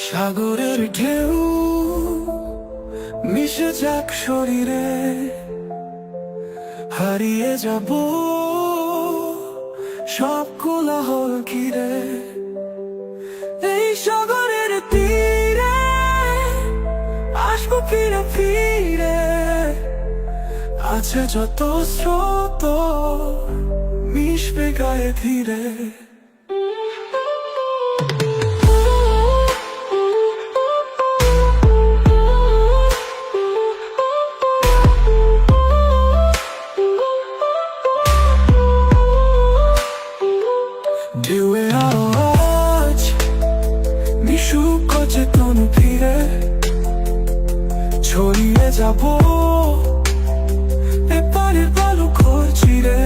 সাগরের ঢেউ মিশে যাক শরীরে, হারিয়ে যাব সব কোলাহল ঘিরে। এই সাগরের তীরে আসবো ফিরে ফিরে, আছে যত স্রোত মিশবে গায়ে ধীরে। ঢেউয়ের আওয়াজ মিশুক চেতন ফিরে, ছড়িয়ে যাব এপারের বালুঘর চিরে।